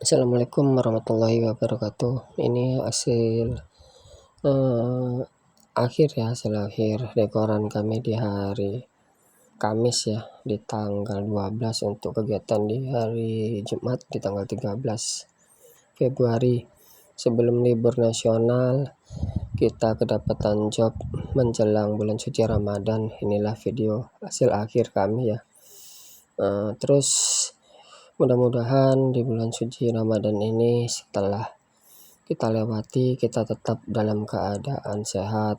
Assalamualaikum warahmatullahi wabarakatuh. Ini hasil eh, hasil akhir dekoran kami di hari Kamis ya, di tanggal 12 untuk kegiatan di hari Jumat di tanggal 13 Februari. Sebelum libur nasional, kita kedapatan job menjelang bulan suci Ramadan. Inilah video hasil akhir kami ya. Terus mudah-mudahan di bulan suci Ramadan ini setelah kita lewati, kita tetap dalam keadaan sehat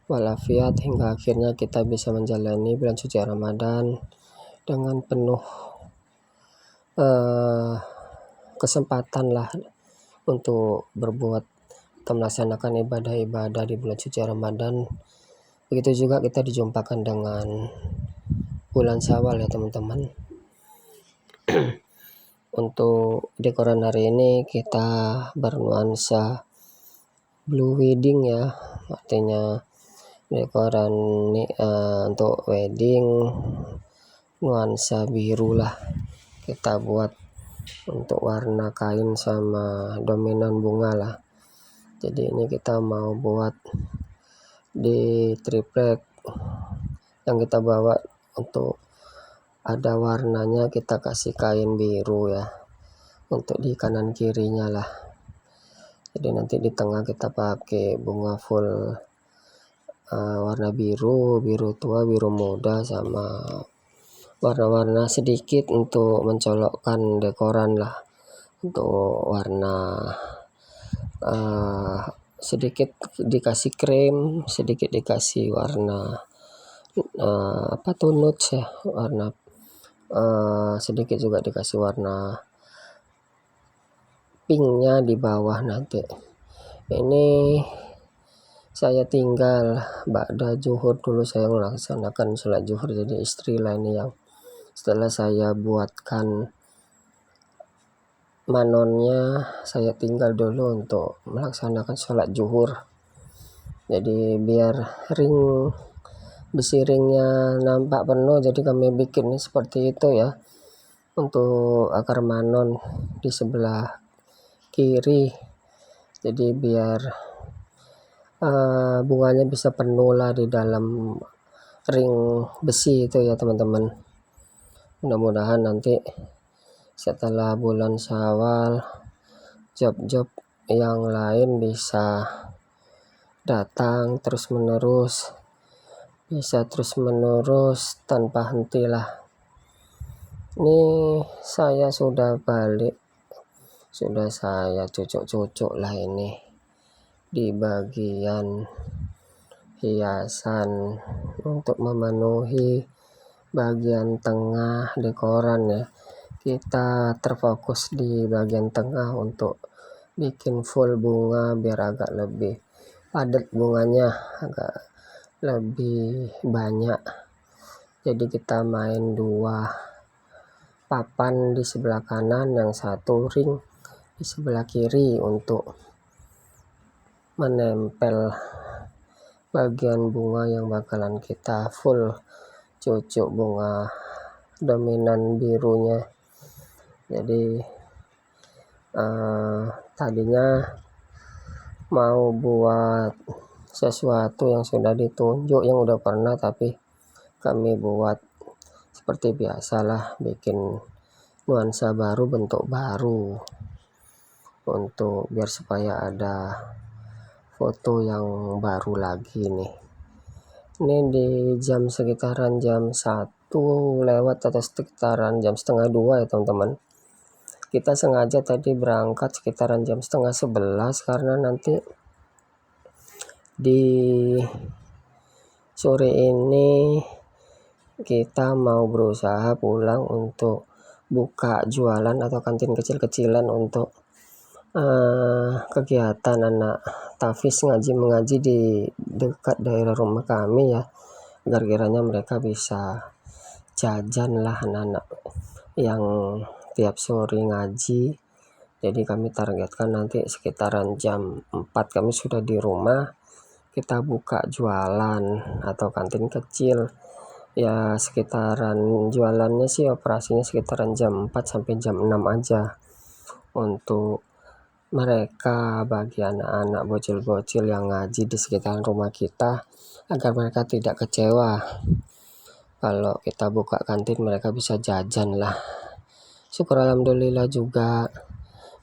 walafiat hingga akhirnya kita bisa menjalani bulan suci Ramadan dengan penuh kesempatan lah untuk berbuat atau melaksanakan ibadah-ibadah di bulan suci Ramadan. Begitu juga kita dijumpakan dengan bulan Syawal ya teman-teman. Untuk dekoran hari ini kita bernuansa blue wedding ya, artinya dekoran untuk wedding nuansa biru lah kita buat untuk warna kain sama dominan bunga lah. Jadi ini kita mau buat di triplek yang kita bawa, untuk ada warnanya kita kasih kain biru ya untuk di kanan kirinya lah. Jadi nanti di tengah kita pakai bunga full warna biru, biru tua, biru muda, sama warna-warna sedikit untuk mencolokkan dekoran lah. Untuk warna sedikit dikasih krem, sedikit dikasih warna nudes ya, warna sedikit juga dikasih warna pinknya di bawah nanti. Ini saya tinggal ba'da zuhur dulu, saya melaksanakan sholat zuhur, jadi istri lah ini yang setelah saya buatkan manonnya, saya tinggal dulu untuk melaksanakan sholat zuhur. Jadi biar besi ringnya nampak penuh, jadi kami bikin seperti itu ya, untuk akar manon di sebelah kiri. Jadi biar bunganya bisa penuh lah di dalam ring besi itu ya teman-teman. Mudah-mudahan nanti setelah bulan Syawal job-job yang lain bisa datang terus menerus, bisa terus menerus tanpa hentilah. Ini saya sudah balik, sudah saya cucuk-cucuk lah ini di bagian hiasan untuk memenuhi bagian tengah dekoran ya. Kita terfokus di bagian tengah untuk bikin full bunga biar agak lebih padat bunganya, agak lebih banyak. Jadi kita main 2 papan di sebelah kanan, yang satu ring di sebelah kiri untuk menempel bagian bunga yang bakalan kita full cucuk bunga dominan birunya. Jadi tadinya mau buat sesuatu yang sudah ditunjuk, yang udah pernah, tapi kami buat seperti biasalah, bikin nuansa baru, bentuk baru, untuk biar supaya ada foto yang baru lagi nih. Ini di jam sekitaran jam 1 lewat atau sekitaran jam setengah 2 ya teman-teman. Kita sengaja tadi berangkat sekitaran jam setengah 11 karena nanti di sore ini kita mau berusaha pulang untuk buka jualan atau kantin kecil-kecilan untuk kegiatan anak tafiz mengaji di dekat daerah rumah kami ya, agar kiranya mereka bisa jajan lah, anak-anak yang tiap sore ngaji. Jadi kami targetkan nanti sekitaran jam 4 kami sudah di rumah, kita buka jualan atau kantin kecil ya. Sekitaran jualannya sih operasinya sekitaran jam 4 sampai jam 6 aja, untuk mereka, bagi anak-anak bocil-bocil yang ngaji di sekitaran rumah kita, agar mereka tidak kecewa. Kalau kita buka kantin mereka bisa jajan lah. Syukur alhamdulillah juga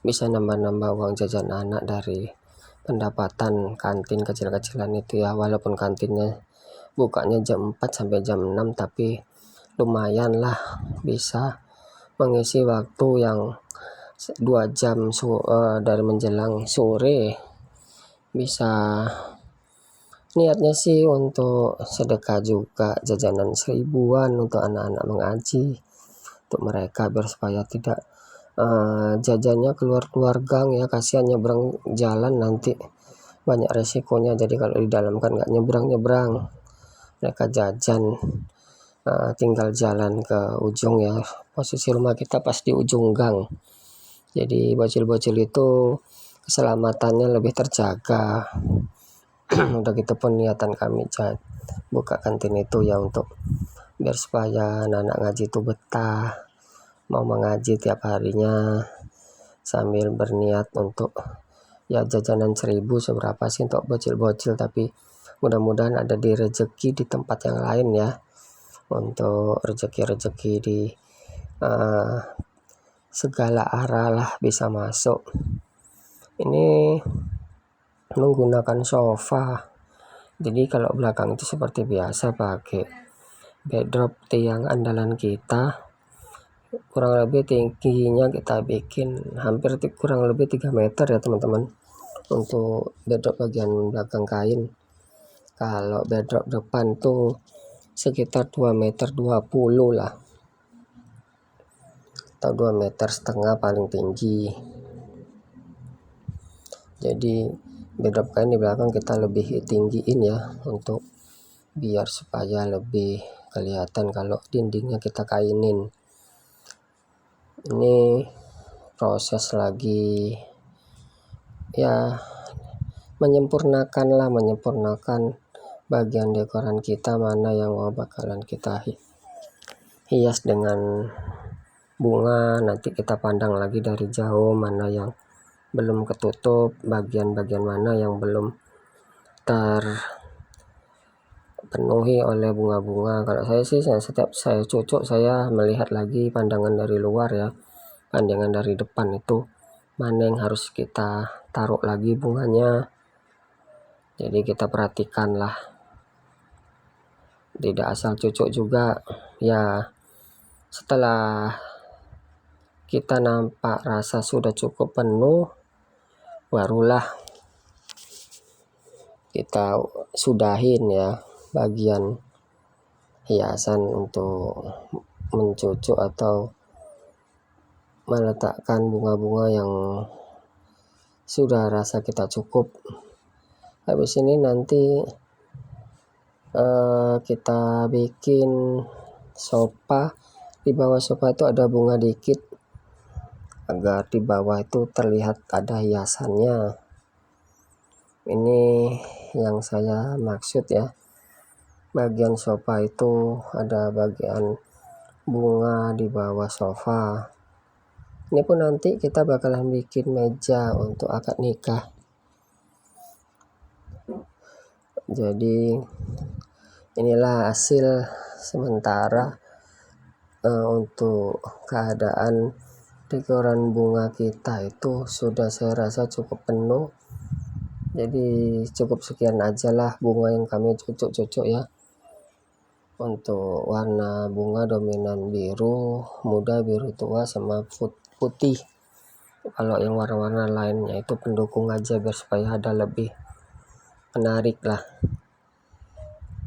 bisa nambah-nambah uang jajan anak dari pendapatan kantin kecil-kecilan itu ya. Walaupun kantinnya bukanya jam 4 sampai jam 6, tapi lumayan lah bisa mengisi waktu yang 2 jam dari menjelang sore. Bisa niatnya sih untuk sedekah juga, jajanan 1000-an untuk anak-anak mengaji, untuk mereka biar supaya tidak jajannya keluar gang ya, kasihan nyebrang jalan nanti banyak resikonya. Jadi kalau di dalam kan nggak nyebrang, mereka jajan tinggal jalan ke ujung ya. Posisi rumah kita pas di ujung gang, jadi bocil-bocil itu keselamatannya lebih terjaga. Udah gitu pun niatan kami buka kantin itu ya untuk biar supaya anak-anak ngaji itu betah, mau mengaji tiap harinya, sambil berniat untuk ya jajanan 1000 seberapa sih untuk bocil-bocil, tapi mudah-mudahan ada di rezeki di tempat yang lain ya, untuk rezeki-rezeki di segala arah lah bisa masuk. Ini menggunakan sofa, jadi kalau belakang itu seperti biasa pakai backdrop tiang andalan kita, kurang lebih tingginya kita bikin hampir kurang lebih 3 meter ya teman-teman untuk backdrop bagian belakang kain. Kalau backdrop depan tuh sekitar 2,20 meter lah, atau 2,5 meter paling tinggi. Jadi backdrop kain di belakang kita lebih tinggiin ya, untuk biar supaya lebih kelihatan kalau dindingnya kita kainin. Ini proses lagi ya, menyempurnakan bagian dekoran kita, mana yang mau bakalan kita hias dengan bunga. Nanti kita pandang lagi dari jauh mana yang belum ketutup, bagian-bagian mana yang belum terpenuhi oleh bunga-bunga. Kalau saya sih setiap saya cucuk, saya melihat lagi pandangan dari luar ya, pandangan dari depan itu mana yang harus kita taruh lagi bunganya. Jadi kita perhatikan lah, tidak asal cucuk juga ya. Setelah kita nampak rasa sudah cukup penuh, barulah kita sudahin ya bagian hiasan untuk mencucuk atau meletakkan bunga-bunga yang sudah rasa kita cukup. Habis ini nanti kita bikin sofa. Di bawah sofa itu ada bunga dikit, agar di bawah itu terlihat ada hiasannya. Ini yang saya maksud ya, bagian sofa itu ada bagian bunga di bawah sofa. Ini pun nanti kita bakalan bikin meja untuk akad nikah. Jadi inilah hasil sementara untuk keadaan dekoran bunga kita itu sudah saya rasa cukup penuh. Jadi cukup sekian aja lah bunga yang kami cucuk-cucuk ya. Untuk warna bunga dominan biru muda, biru tua, sama putih. Kalau yang warna-warna lainnya itu pendukung aja biar supaya ada lebih menarik lah.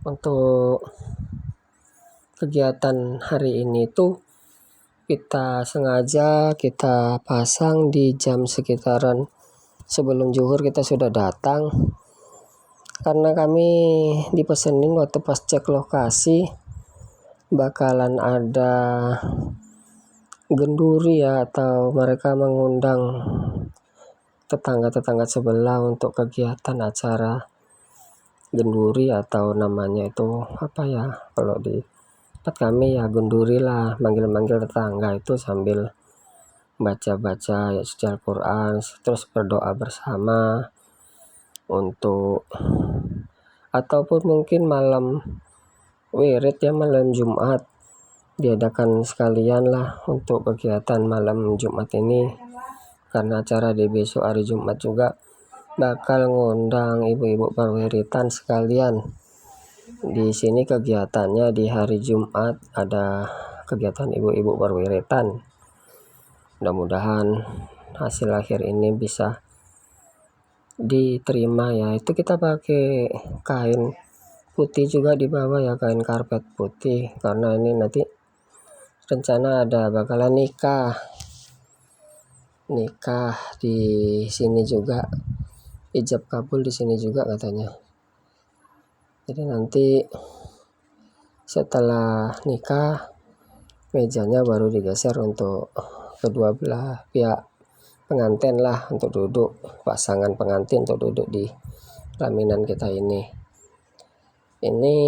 Untuk kegiatan hari ini tuh kita sengaja kita pasang di jam sekitaran sebelum zuhur, kita sudah datang karena kami dipesenin waktu pas cek lokasi bakalan ada genduri ya, atau mereka mengundang tetangga-tetangga sebelah untuk kegiatan acara genduri, atau namanya itu apa ya kalau di tempat kami ya genduri lah, manggil-manggil tetangga itu sambil baca-baca ayat suci Al-Quran, terus berdoa bersama untuk, ataupun mungkin malam wirid ya, malam Jumat diadakan sekalian lah untuk kegiatan malam Jumat ini, karena acara di besok hari Jumat juga bakal ngundang ibu-ibu perwiritan sekalian. Di sini kegiatannya di hari Jumat ada kegiatan ibu-ibu perwiritan. Mudah-mudahan hasil akhir ini bisa diterima ya. Itu kita pakai kain putih juga di bawah ya, kain karpet putih, karena ini nanti rencana ada bakalan nikah di sini juga, ijab kabul di sini juga katanya. Jadi nanti setelah nikah mejanya baru digeser untuk kedua belah pihak pengantin lah, untuk duduk, pasangan pengantin untuk duduk di pelaminan kita ini. Ini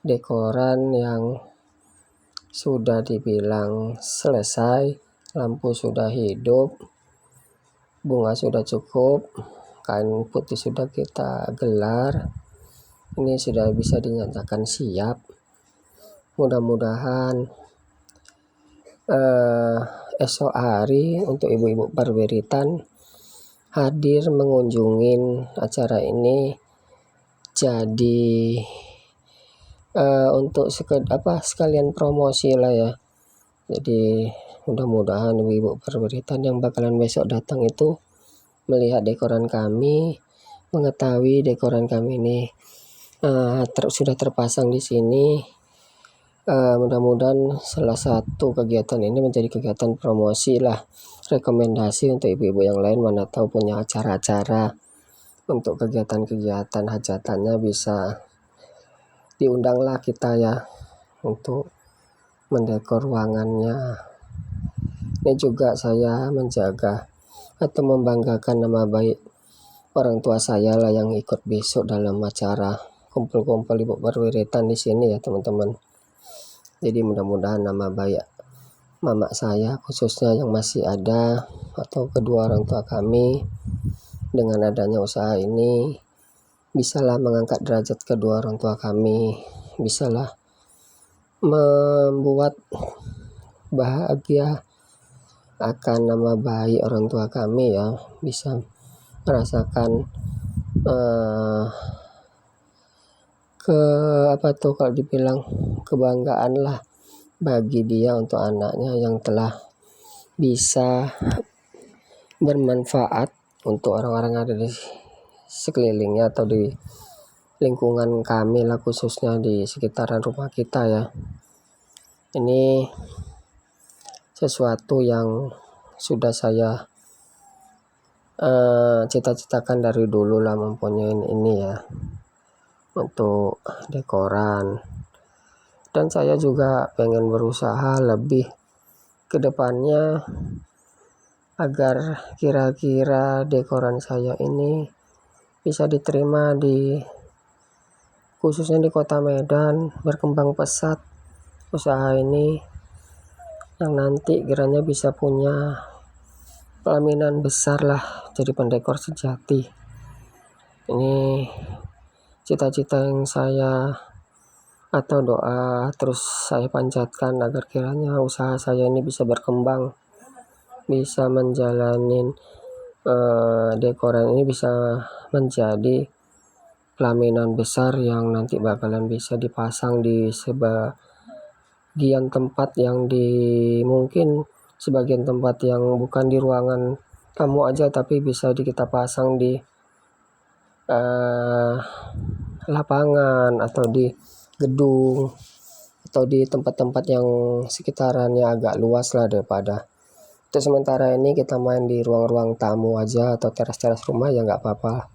dekoran yang sudah dibilang selesai, lampu sudah hidup, bunga sudah cukup, kain putih sudah kita gelar, ini sudah bisa dinyatakan siap. Mudah-mudahan esok hari untuk ibu-ibu perwiritan hadir mengunjungin acara ini, jadi untuk sekalian promosi lah ya. Jadi mudah-mudahan ibu-ibu perwiritan yang bakalan besok datang itu melihat dekoran kami, mengetahui dekoran kami ini sudah terpasang di sini. Mudah-mudahan salah satu kegiatan ini menjadi kegiatan promosi lah, rekomendasi untuk ibu-ibu yang lain, mana tahu punya acara-acara untuk kegiatan-kegiatan hajatannya, bisa diundanglah kita ya untuk mendekor ruangannya. Ini juga saya menjaga atau membanggakan nama baik orang tua saya lah yang ikut besok dalam acara kumpul-kumpul ibu perwiritan di sini ya teman-teman. Jadi mudah-mudahan nama baik mama saya khususnya yang masih ada, atau kedua orang tua kami, dengan adanya usaha ini bisalah mengangkat derajat kedua orang tua kami, bisalah membuat bahagia akan nama baik orang tua kami ya, bisa merasakan kalau dibilang kebanggaan lah bagi dia untuk anaknya yang telah bisa bermanfaat untuk orang-orang yang ada di sekelilingnya atau di lingkungan kami lah, khususnya di sekitaran rumah kita ya. Ini sesuatu yang sudah saya cita-citakan dari dulu lah, mempunyai ini ya untuk dekoran, dan saya juga pengen berusaha lebih ke depannya agar kira-kira dekoran saya ini bisa diterima khususnya di kota Medan, berkembang pesat usaha ini, yang nanti kiranya bisa punya pelaminan besar lah, jadi pendekor sejati. Ini cita-cita yang saya atau doa terus saya panjatkan agar kiranya usaha saya ini bisa berkembang, bisa menjalanin dekoran ini bisa menjadi pelaminan besar yang nanti bakalan bisa dipasang di sebagian tempat yang mungkin sebagian tempat yang bukan di ruangan tamu aja, tapi bisa kita pasang di lapangan atau di gedung atau di tempat-tempat yang sekitarannya agak luas lah daripada. Untuk sementara ini kita main di ruang-ruang tamu aja atau teras-teras rumah ya nggak apa-apa.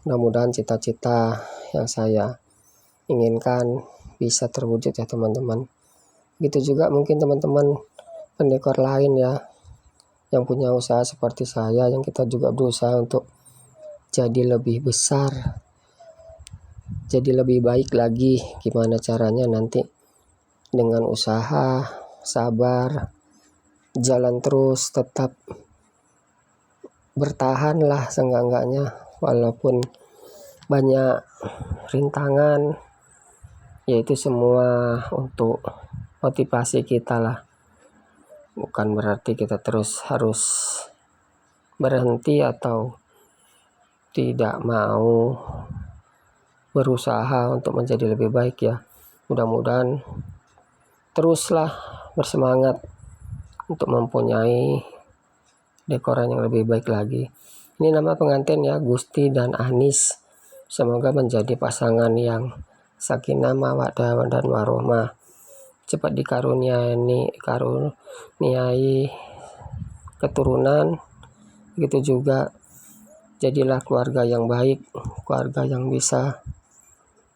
Mudah-mudahan cita-cita yang saya inginkan bisa terwujud ya teman-teman. Begitu juga mungkin teman-teman pendekor lain ya yang punya usaha seperti saya, yang kita juga berusaha untuk jadi lebih besar, jadi lebih baik lagi. Gimana caranya nanti dengan usaha, sabar, jalan terus, tetap bertahan lah seenggak-enggaknya, walaupun banyak rintangan, yaitu semua untuk motivasi kita lah. Bukan berarti kita terus harus berhenti atau tidak mau berusaha untuk menjadi lebih baik ya. Mudah-mudahan teruslah bersemangat untuk mempunyai dekoran yang lebih baik lagi. Ini nama pengantin ya, Gusti dan Anis. Semoga menjadi pasangan yang sakinah mawaddah dan warohmah, cepat dikaruniai keturunan. Begitu juga jadilah keluarga yang baik, keluarga yang bisa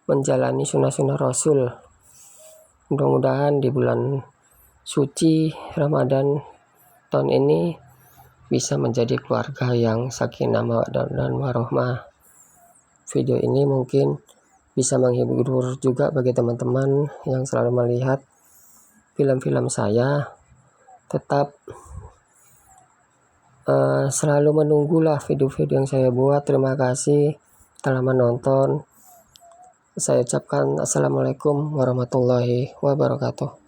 menjalani sunnah-sunnah Rasul. Mudah-mudahan di bulan suci Ramadan tahun ini bisa menjadi keluarga yang sakinah mawaddah dan warohmah. Video ini mungkin bisa menghibur juga bagi teman-teman yang selalu melihat film-film saya. Tetap selalu menunggulah video-video yang saya buat. Terima kasih telah menonton. Saya ucapkan assalamualaikum warahmatullahi wabarakatuh.